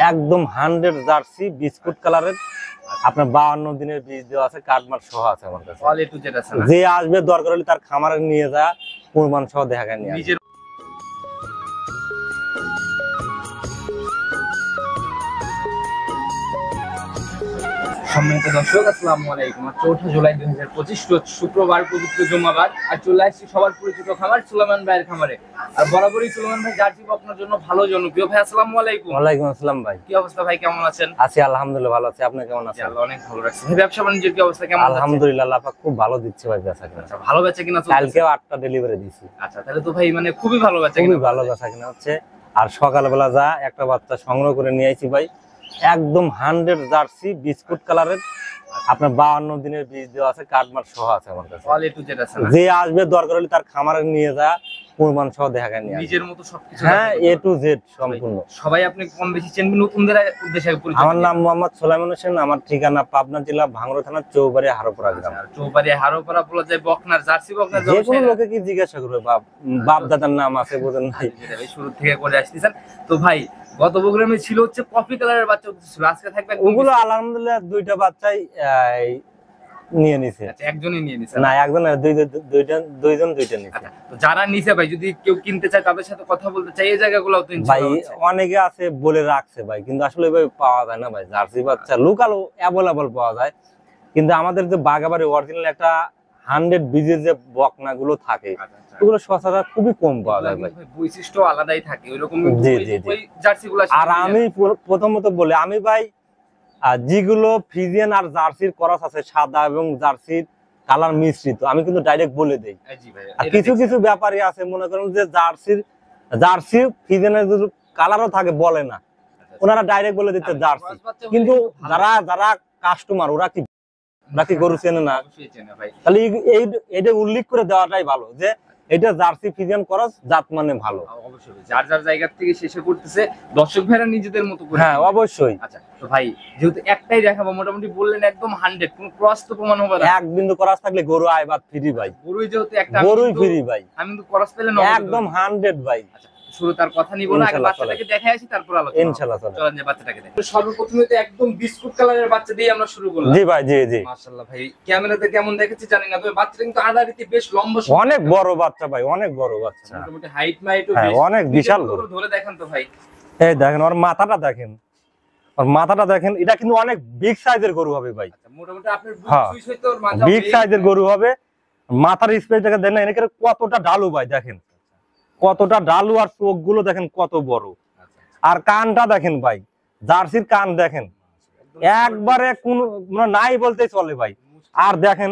একদম 100 jersey biscuit কালারের, আপনার 52 দিনের বীজ দেওয়া আছে, কার্ডমার্ক সহ আছে আমার কাছে। অল এ টু জেড আছে না? যে আসবে দরকার হলে তার খামারে নিয়ে যা প্রমাণ সহ দেখা নিয়ে আসবে। সম্মানিত দর্শক, আসসালামু আলাইকুম। 4 জুলাই 2025 রোজ শুক্রবার, পবিত্র জুম্মাবার। আর চলে আসছি সবার পরিচিত খামার সুলেমান ভাইয়ের খামারে। আর বরাবরই সুলেমান ভাই জার্সি আপনার জন্য ভালো জনপ্রিয়। ভাই আসসালামু আলাইকুম। ওয়ালাইকুম আসসালাম ভাই। কি অবস্থা ভাই, কেমন আছেন? আছি আলহামদুলিল্লাহ, ভালো আছি। আপনি কেমন আছেন? আল্লাহ অনেক ভালো রাখছে। ভাই ব্যবসা বাণিজ্যের কি অবস্থা, কেমন? আলহামদুলিল্লাহ, আল্লাহ পাক খুব ভালো দিচ্ছে ভাই বেচা কিনা। আচ্ছা, ভালো বেচা কিনা চলছে? কালকেও 8টা ডেলিভারি দিয়েছি। আচ্ছা, তাহলে তো ভাই মানে খুবই ভালো বেচা কিনা। খুবই ভালো বেচা কিনা হচ্ছে। আর সকালবেলা যা একটা বাচ্চা সংগ্রহ করে নিয়ে আইছি ভাই, একদম 100 জার্সি বিস্কুট কালারের, আপনার 52 দিনের বীজ দেওয়া আছে, কার্ডমার্ক সহ আছে আমার কাছে। অল এ টু জেড আছে না? যে আসবে দরকার হলে তার খামারে নিয়ে যা প্রমাণ সহ দেখা নিয়ে আসবে। নিজের মতো সবকিছু। হ্যাঁ, এ টু জেড সম্পূর্ণ। সবাই আপনি কম বেশি চেনবেন, নতুনদের উদ্দেশ্যে পরিচয়। আমার নাম মোহাম্মদ সুলাইমান হোসেন, আমার ঠিকানা পাবনা জেলা ভাঙড়া থানা চৌবাড়ি হারোপাড়া গ্রাম। চৌবাড়ি হারোপাড়া বলা যায়। বকনার জার্সি বকনার যে কোনো লোকে কি জিজ্ঞাসা করবে, বাপ দাদার নাম আছে বোঝেন নাই? শুরু থেকে করে আসতেছেন তো ভাই। গত প্রোগ্রামে ছিল হচ্ছে কফি কালারের বাচ্চা ছিল, আজকে থাকবে ওগুলো আলহামদুলিল্লাহ দুইটা বাচ্চাই নিয়ে নিছে। আচ্ছা, একজনই নিয়ে নিছে না, একজন না, দুইজন দুইটা নিছে। তো যারা নিছে ভাই, যদি কেউ কিনতে চায় তাদের সাথে কথা বলতে চাই, এই জায়গাগুলো তো ভাই অনেকে আছে বলে রাখছে ভাই, কিন্তু আসলে ভাই পাওয়া যায় না ভাই। জার্সি বাচ্চা লোকালও অ্যাভেলেবল পাওয়া যায়, কিন্তু আমাদের যে বাগাবাড়ি অরিজিনাল একটা 100 বীজের যে বকনা গুলো থাকে, ওগুলো সচরাচর খুবই কম পাওয়া যায় ভাই। বৈশিষ্ট্য আলাদাই থাকে ওইরকম ওই জার্সিগুলো। আর আমি প্রথমত বলি, আমি ভাই যেগুলো ফ্রিজিয়ান আর জার্সির ক্রস আছে, সাদা এবং জার্সির কালার মিশ্রিত, আমি কিন্তু ডাইরেক্ট বলে দেই। আর কিছু কিছু ব্যাপারই আছে মনে করেন যে জার্সি ফ্রিজিয়ানের যদি কালারও থাকে বলে না, ওনারা ডাইরেক্ট বলে দিতে জার্সি। কিন্তু যারা কাস্টমার ওরা কি গরু চেনে না, তাহলে এইটা উল্লেখ করে দেওয়াটাই ভালো যে এটা জার্সি ফ্রিজিয়ান ক্রস, জাত মানে ভালো। অবশ্যই যার যার জায়গা থেকে শেষে করতেছে, দর্শক ভাইরা নিজেদের মতো করে। হ্যাঁ অবশ্যই। আচ্ছা তো ভাই, যেহেতু একটাই দেখাবো, মোটামুটি বললেন একদম 100, কোন ক্রস তো প্রমাণ হবে না। এক বিন্দু ক্রস থাকলে গরু আইবাদ ফ্রি ভাই। গরুই যেহেতু একটা, গরুই ফ্রি ভাই। আমি তো ক্রস পেলে একদম 100 ভাই। শুরু তার কথা নিব না, আগে বাচ্চাটাকে দেখাই আসি, তারপর আলোচনা ইনশাআল্লাহ। চলেন যে বাচ্চাটাকে দেখি। সর্বপ্রথমে তো একদম বিস্কুট কালারের বাচ্চা দিয়ে আমরা শুরু করলাম। জি ভাই, জি জি। মাশাআল্লাহ ভাই, ক্যামেরাতে কেমন দেখেছি জানি না, তবে বাচ্চাটা কিন্তু আদারিতে বেশ লম্বা, অনেক বড় বাচ্চা ভাই, অনেক বড় বাচ্চা। মোটামুটি হাইট মাইটও বেশ অনেক বিশাল বড়। ধরে দেখেন তো ভাই, এই দেখেন ওর মাথাটা দেখেন, ওর মাথাটা দেখেন। এটা কিন্তু অনেক বিগ সাইজের গরু হবে ভাই। মোটামুটি আপনার বুক সুইস হইতো ওর মাথা বিগ সাইজের গরু হবে। মাথার স্পেসটাকে দেখেন, এখানে কতটা ঢালু ভাই, দেখেন কতটা ঢালু, আর চোখগুলো দেখেন কত বড়, আর কানটা দেখেন ভাই, জার্সির কান দেখেন একবারে কোন নাই বলতে চলে ভাই। আর দেখেন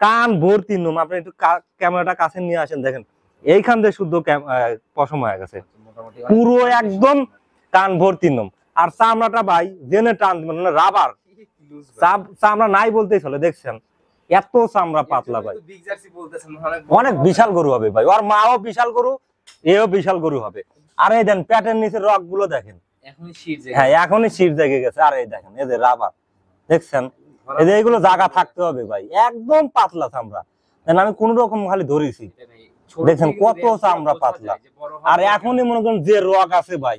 কান ভর্তি নোম, আপনি একটু ক্যামেরাটা কাছে নিয়ে আসেন, দেখেন এইখান থেকে শুদ্ধ পশম হয়ে গেছে, পুরো একদম কান ভর্তি নোম। আর চামড়াটা ভাই জেনে টান মানে রাবার চামড়া নাই বলতেই চলে, দেখছেন এত চামড়া পাতলা ভাই। অনেক বিশাল গরু হবে ভাই, ওর মাও বিশাল গরু, এও বিশাল গরু হবে। আর এই দেন প্যাটের নিচে রক গুলো দেখেন, হ্যাঁ এখনই শীত জেগে গেছে। আর এই দেখেন এই যে রাবার দেখছেন, এই যে এইগুলো জায়গা থাকতে হবে ভাই, একদম পাতলা চামড়া। আমি কোন রকম খালি ধরেছি, দেখছেন কত চামড়া পাতলা। আর এখনই মনে করেন যে রক আছে ভাই,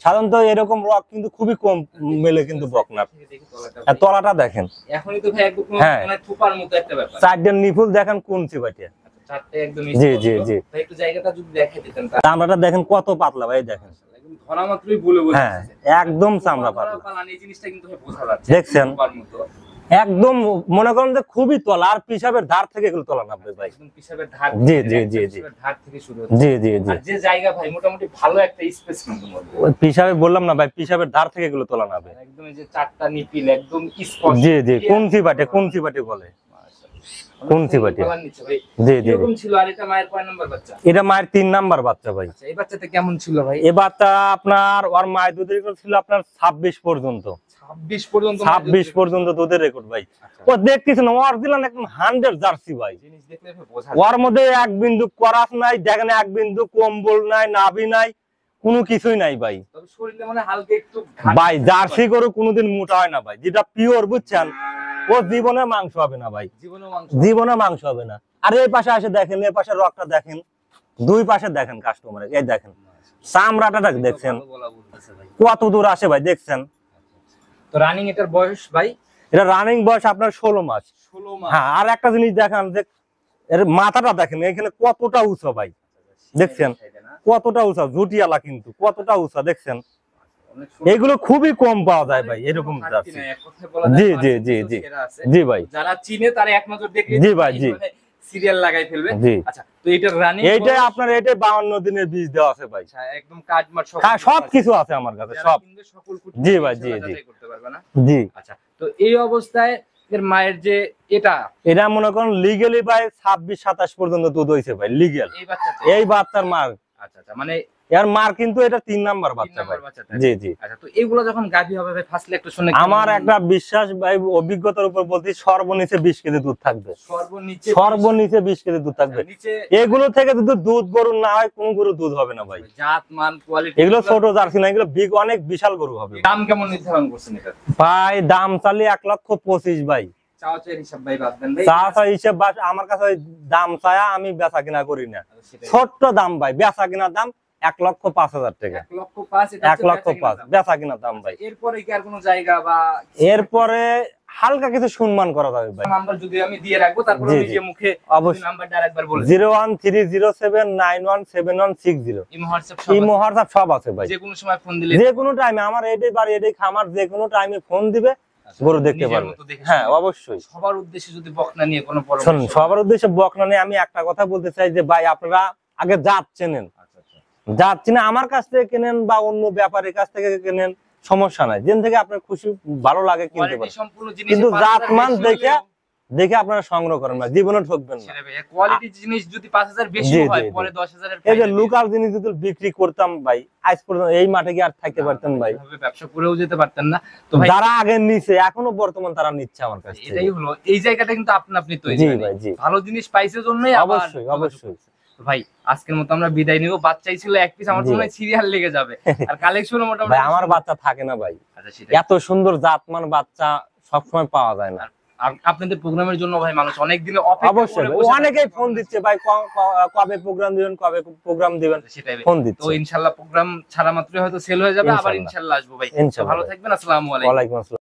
সাধারণত এরকম রক কিন্তু খুবই কম মেলে কিন্তু বকনার। তলাটা দেখেন, হ্যাঁ চারটা নিপুল দেখেন কোন চিবাটিয়া। জি জি জি। চামড়াটা দেখেন কত পাতলা ভাই, দেখেন হ্যাঁ একদম চামড়া পাতলা, দেখছেন একদম মনে করেন যে খুবই তলা। আর পিসাবের ধার থেকে এগুলো তলা নামবে ভাই। জি জি জি জি জি জি জি। যে জায়গা ভাই মোটামুটি ভালো একটা স্পেস কিন্তু পিসাবে বললাম না ভাই, পিসাবের ধার থেকে এগুলো তলা নামবে একদম। এই যে চারটা নিপিল একদম স্পষ্ট। জি জি। কুঞ্চি বাটে, কুঞ্চি বাটে বলে, কুঞ্চি বাটে। জি জি। এরকম ছিল। আর এটা মায়ের কয় নাম্বার বাচ্চা? এটা মায়ের 3 নাম্বার বাচ্চা ভাই। আচ্ছা, এই বাচ্চাটা কেমন ছিল ভাই? এই বাচ্চা আপনার ওর মায়ের দুধের রেকর্ড ছিল আপনার 26 পর্যন্ত। 26 পর্যন্ত দুধের রেকর্ড ভাই। ও দেখতেছেন অরিজিনাল একদম 100 জার্সি ভাই। জিনিস দেখলে বোঝা যায়, ওর মধ্যে এক বিন্দু করাস নাই, দেখেন এক বিন্দু কম্বল নাই, নাভি নাই, কোনো কিছুই নাই ভাই। তবে শরীরে মানে হালকা একটু ভাই জার্সি গরু কোনোদিন মোটা হয় না ভাই, যেটা পিওর বুঝছেন, ও জীবনে মাংস হবে না ভাই, জীবনে মাংস হবে না। আর এই পাশে আসে দেখেন, এই পাশে রকটা দেখেন, দুই পাশে দেখেন কাস্টমারের, এই দেখেন চামড়াটা দেখছেন ভালো গলা বলতেছে ভাই। কত দূর আসে ভাই, দেখছেন। তো রানিং এটার বয়স ভাই এটা রানিং বয়স আপনার 16 মাস। 16 মাস। হ্যাঁ, আর একটা জিনিস দেখান যে এর মাথাটা দেখেন এখানে কতটা উঁচা ভাই, দেখছেন কতটা উঁচা, ঝুটিয়ালা কিন্তু কতটা উঁচা, দেখছেন। অনেক সুন্দর। এগুলো খুবই কম পাওয়া যায় ভাই এরকম কোনো জার্সি। ঘাটতি নাই, এক কথায় বলা জি যায় জি পাঁচ জি বছর জি সেরা আছে। জি ভাই, যারা চিনে তারা এক নজর দেখলে জি ভাই, জি সিরিয়াল লাগাই ফেলবে। জি। আচ্ছা, তো এটা রানিং এইটাই আপনার, এইটাই 52 দিনের বীজ দেওয়া আছে ভাই। একদম কাট মার হ্যাঁ, সব কিছু আছে আমার কাছে, সব। সকল কুটি জি ভাই, জি ইনশাআল্লাহ জি যাচাই করতে পারবে না। জি। আচ্ছা, তো এই অবস্থায় এর মায়ের যে এটা এটা মনে করেন লিগেলি ভাই 26-27 পর্যন্ত দুধ হইছে ভাই, লিগেল এই বাচ্চাটা, এই বাচ্চার মার। আচ্ছা আচ্ছা, মানে এর মার কিন্তু এটা 3 নাম্বার 3 বাচ্চা ভাই। নাম্বার বাচ্চাটা। জি জি। আচ্ছা, তো এগুলো যখন গাভী হবে ভাই ফার্স্ট একটু শুনে আমার একটা বিশ্বাস ভাই, অভিজ্ঞতার উপর বলতে, সর্বনিচে 20 কেজি দুধ থাকবে, সর্বনিচে সর্বনিচে 20 কেজি দুধ থাকবে। নিচে এগুলো থেকে যদি দুধ গরু না হয়, কোন গরু দুধ হবে না ভাই। জাত মান কোয়ালিটি এগুলো ছোট জার্সি না, এগুলো বিগ, অনেক বিশাল গরু হবে দাম কেমন নির্ধারণ করছেন এটা? ভাই। দাম চালি 1,25,000 ভাই। চাওয়াচের হিসাব ভাই বাদ দেন ভাই। চা হিসেব আমার কাছে ওই দাম চায়া আমি বেচা কিনা করি না। সেটাই। ছোট্ট দাম ভাই, বেচা কিনা দাম 1,05,000 টাকা। 1,05,000 এটা 1,05,000 বেচা কিনা দাম ভাই। এরপরে কি আর কোনো জায়গা বা এরপরে হালকা কিছু সম্মান করা যাবে ভাই। নাম্বার যদি আমি দিয়ে রাখবো, তারপর জি, জি। নিজে মুখে অবশ্যই। নাম্বারটা আরেকবার বলে 01307917160। ইমো হোয়াটসঅ্যাপ ইমো হোয়াটসঅ্যাপ সব আছে ভাই। যে কোনো সময় ফোন দিলে যে কোনো টাইমে আমার এটাই বাড়ি, এটাই খামার, যে কোনো টাইমে ফোন দিবে, গরু দেখতে নিজের পারবে। মতো দেখে হ্যাঁ, শুনে। অবশ্যই। সবার উদ্দেশ্যে যদি বকনা নিয়ে কোনো পরামর্শ শুনুন, সবার উদ্দেশ্যে বকনা নিয়ে আমি একটা কথা বলতে চাই যে ভাই, আপনারা আগে জাত চেনেন। আচ্ছা আচ্ছা, জাত চিনে আমার কাছ থেকে কেনেন বা অন্য ব্যাপারীর কাছ থেকে কেনেন, সমস্যা নাই। যেন থেকে আপনার খুশি ভালো লাগে কিনতে কোয়ালিটি পারেন, সম্পূর্ণ জিনিস কিন্তু জাত মান দেখে আপনারা সংগ্রহ করেন না, জীবনে ঠকবেন না। কোয়ালিটি জিনিস যদি 5,000 বেশি জি, হয় জি, পরে জি। 10,000 এর এই যে লোকাল জিনিস যদি বিক্রি করতাম ভাই, আজ পর্যন্ত এই মাঠে কি আর থাকতে পারতেন ভাই? ব্যবসা করেও যেতে পারতেন না। তো ভাই যারা আগে নিছে, এখনো বর্তমান তারা নিচ্ছে আমার কাছ থেকে। এটাই হলো, এই জায়গাটা কিন্তু আপনি তৈরি জি করেন। ভাই, জি। ভালো জিনিস পাইছে জন্যই আবার অবশ্যই, অবশ্যই। তো ভাই আজকের মতো আমরা বিদায় নিব। বাচ্চাই ছিল এক পিস, আমার জি। মনে হয় সিরিয়াল লেগে যাবে। আর কালেকশনও মোটামুটি ভাই আমার বাচ্চা থাকে না ভাই, আচ্ছা সেটা। এত সুন্দর জাতমান বাচ্চা সবসময় পাওয়া যায় না। আর আপনাদের প্রোগ্রামের জন্য ভাই মানুষ অনেক দিনে অপেক্ষা অবশ্যই করে ভাই, বসে অনেকেই থাকে। ফোন দিচ্ছে ভাই, কবে প্রোগ্রাম দিবেন, কবে প্রোগ্রাম দিবেন, সেটাই ভাই। ফোন তো দিচ্ছে। ইনশাআল্লাহ প্রোগ্রাম ছাড়া মাত্রই হয়তো সেল হয়ে যাবে। আবার ইনশাআল্লাহ। ইনশাআল্লাহ আসবো ভাই। ইনশাআল্লাহ ভালো ভাই। থাকবেন, আসসালামু আলাইকুম। ওয়ালাইকুম আসসালাম।